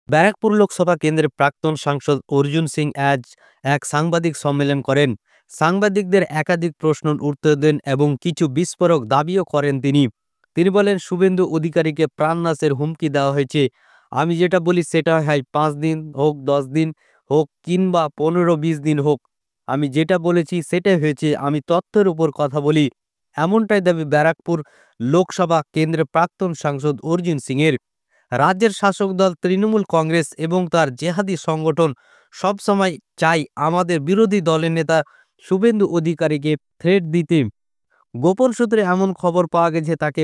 ব্যারাকপুর লোকসভা কেন্দ্রের প্রাক্তন সাংসদ অর্জুন সিং আজ এক সাংবাদিক সম্মেলন করেন। সাংবাদিকদের একাধিক প্রশ্নের উত্তর দেন এবং কিছু বিস্ফোরক দাবিও করেন তিনি বলেন, শুভেন্দু অধিকারীকে প্রাণনাশের হুমকি দেওয়া হয়েছে। আমি যেটা বলি সেটা হয় 5 দিন হোক, 10 দিন হোক, কিংবা 15-20 দিন হোক, আমি যেটা বলেছি সেটাই হয়েছে। আমি তথ্যের উপর কথা বলি। এমনটাই দাবি ব্যারাকপুর লোকসভা কেন্দ্রের প্রাক্তন সাংসদ অর্জুন সিং এর। রাজ্যের শাসক দল তৃণমূল কংগ্রেস এবং তার জেহাদি সংগঠন সবসময় চাই আমাদের বিরোধী দলের নেতা শুভেন্দু অধিকারীকে থ্রেট দিতে। গোপন সূত্রে এমন খবর পাওয়া গেছে তাকে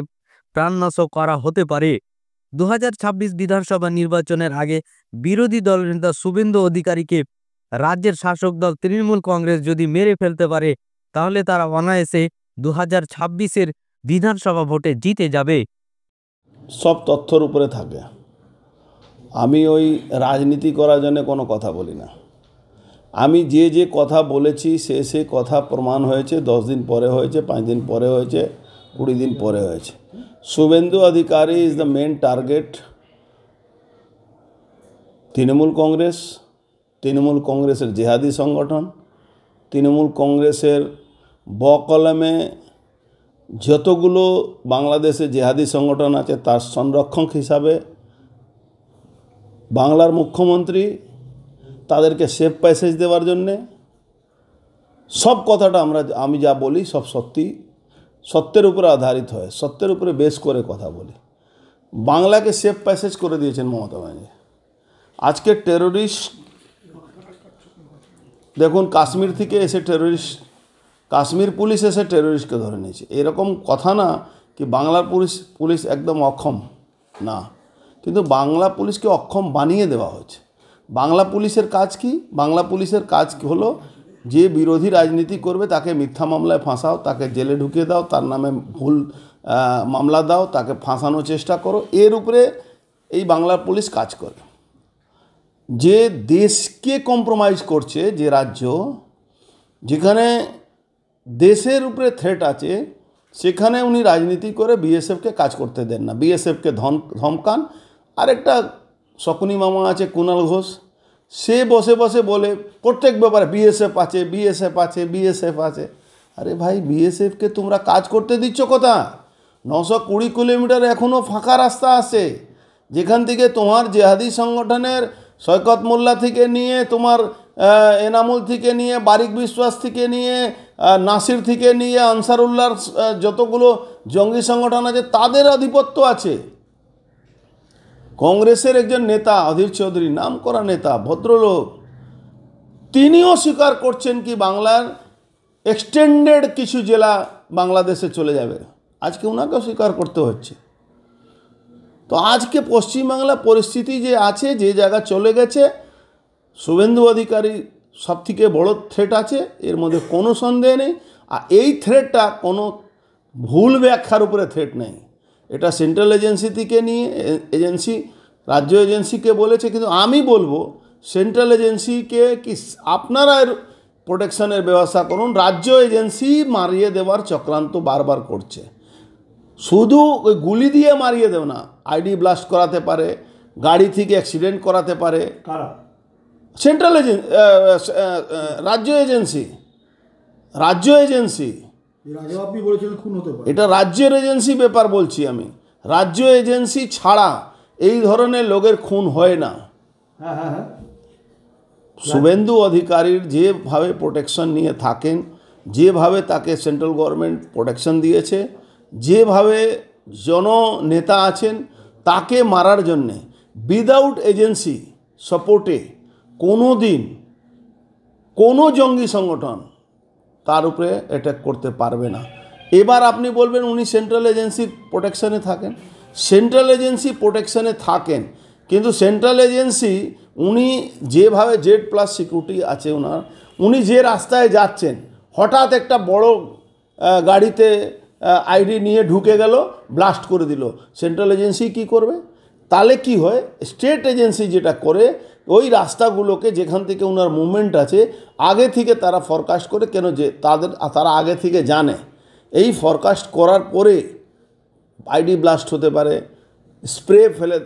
প্রাণনাশও করা হতে পারে। 2026 বিধানসভা নির্বাচনের আগে বিরোধী দলের নেতা শুভেন্দু অধিকারীকে রাজ্যের শাসক দল তৃণমূল কংগ্রেস যদি মেরে ফেলতে পারে, তাহলে তারা অনায়াসে 2026-এর বিধানসভা ভোটে জিতে যাবে। সব তথ্যর উপরে থাকে। আমি ওই রাজনীতি করার জন্য কোনো কথা বলি না। আমি যে কথা বলেছি সে কথা প্রমাণ হয়েছে। 10 দিন পরে হয়েছে, 5 দিন পরে হয়েছে, 20 দিন পরে হয়েছে। Suvendu Adhikari is the main target Trinamool Congress, Trinamool কংগ্রেসের জেহাদি সংগঠন, তৃণমূল কংগ্রেসের বকলমে যতগুলো বাংলাদেশে জেহাদি সংগঠন আছে তার সংরক্ষক হিসাবে বাংলার মুখ্যমন্ত্রী তাদেরকে সেফ প্যাসেজ দেওয়ার জন্যে সব কথাটা আমি যা বলি সব সত্যের উপরে আধারিত হয়, সত্যের উপরে বেস করে কথা বলি। বাংলাকে সেফ প্যাসেজ করে দিয়েছেন মমতা ব্যানার্জি। আজকে টেরোরিস্ট দেখুন, কাশ্মীর থেকে এসে কাশ্মীর পুলিশ এসে টেরোরিস্টকে ধরে নিয়েছে। এরকম কথা না কি বাংলার পুলিশ একদম অক্ষম না, কিন্তু বাংলা পুলিশকে অক্ষম বানিয়ে দেওয়া হয়েছে। বাংলা পুলিশের কাজ কি? বাংলা পুলিশের কাজ হলো যে বিরোধী রাজনীতি করবে তাকে মিথ্যা মামলায় ফাঁসাও, তাকে জেলে ঢুকিয়ে দাও, তার নামে ভুল মামলা দাও, তাকে ফাঁসানোর চেষ্টা করো। এর উপরে এই বাংলার পুলিশ কাজ করে। যে দেশকে কম্প্রোমাইজ করছে, যে রাজ্য যেখানে দেশের উপরে থ্রেট আছে সেখানে উনি রাজনীতি করে বিএসএফকে কাজ করতে দেন না, বিএসএফকে ধমকান। আরেকটা শকুনি মামা আছে কুণাল ঘোষ, সে বসে বলে প্রত্যেক ব্যাপারে বিএসএফ আছে, বিএসএফ আছে, বিএসএফ আছে। আরে ভাই, বিএসএফকে তোমরা কাজ করতে দিচ্ছ কোথা? 920 কিলোমিটার এখনও ফাঁকা রাস্তা আছে, যেখান থেকে তোমার জেহাদি সংগঠনের শওকত মোল্লা থেকে নিয়ে, তোমার এনামুল থেকে নিয়ে, বারিক বিশ্বাস থেকে নিয়ে, নাসির থেকে নিয়ে, আনসারুল্লাহর যতগুলো জঙ্গি সংগঠন আছে তাদের আধিপত্য আছে। কংগ্রেসের একজন নেতা অধীর চৌধুরী, নাম করা নেতা, ভদ্রলোক, তিনিও স্বীকার করছেন কি বাংলার এক্সটেন্ডেড কিছু জেলা বাংলাদেশে চলে যাবে। আজকে ওনাকেও স্বীকার করতে হচ্ছে। তো আজকে পশ্চিমবাংলা পরিস্থিতি যে আছে, যে জায়গা চলে গেছে, শুভেন্দু অধিকারী সবথেকে বড় থ্রেট আছে, এর মধ্যে কোনো সন্দেহ নেই। আর এই থ্রেটটা কোনো ভুল ব্যাখ্যার উপরে থ্রেট নেই। এটা সেন্ট্রাল এজেন্সি থেকে নিয়ে রাজ্য এজেন্সিকে বলেছে, কিন্তু আমি বলবো সেন্ট্রাল এজেন্সিকে কি আপনারা এর প্রোটেকশনের ব্যবস্থা করুন। রাজ্য এজেন্সি মারিয়ে দেওয়ার চক্রান্ত বারবার করছে। শুধু ওই গুলি দিয়ে মারিয়ে দেও না, আইডি ব্লাস্ট করাতে পারে, গাড়ি থেকে অ্যাক্সিডেন্ট করাতে পারে। সেন্ট্রাল রাজ্য এজেন্সি এটা রাজ্যের এজেন্সি ব্যাপার বলছি আমি। রাজ্য এজেন্সি ছাড়া এই ধরনের লোকের খুন হয় না। শুভেন্দু অধিকারীর যেভাবে প্রোটেকশন নিয়ে থাকেন, যেভাবে তাকে সেন্ট্রাল গভর্নমেন্ট প্রোটেকশন দিয়েছে, যেভাবে জননেতা আছেন, তাকে মারার জন্যে উইদাউট এজেন্সি সাপোর্টে কোনো দিন কোনো জঙ্গি সংগঠন তার উপরে অ্যাটাক করতে পারবে না। এবার আপনি বলবেন উনি সেন্ট্রাল এজেন্সির প্রোটেকশনে থাকেন, সেন্ট্রাল এজেন্সি প্রোটেকশনে থাকেন, কিন্তু সেন্ট্রাল এজেন্সি উনি যেভাবে Z+ সিকিউরিটি আছে ওনার, উনি যে রাস্তায় যাচ্ছেন, হঠাৎ একটা বড় গাড়িতে আইডি নিয়ে ঢুকে গেল, ব্লাস্ট করে দিল, সেন্ট্রাল এজেন্সি কি করবে? তাহলে কি হয়, স্টেট এজেন্সি যেটা করে ওই রাস্তাগুলোকে যেখান থেকে ওনার মুভমেন্ট আছে আগে থেকে তারা ফরকাস্ট করে, কেন যে তারা আগে থেকে জানে এই ফরকাস্ট করার পরে আইডি ব্লাস্ট হতে পারে, স্প্রে ফেলে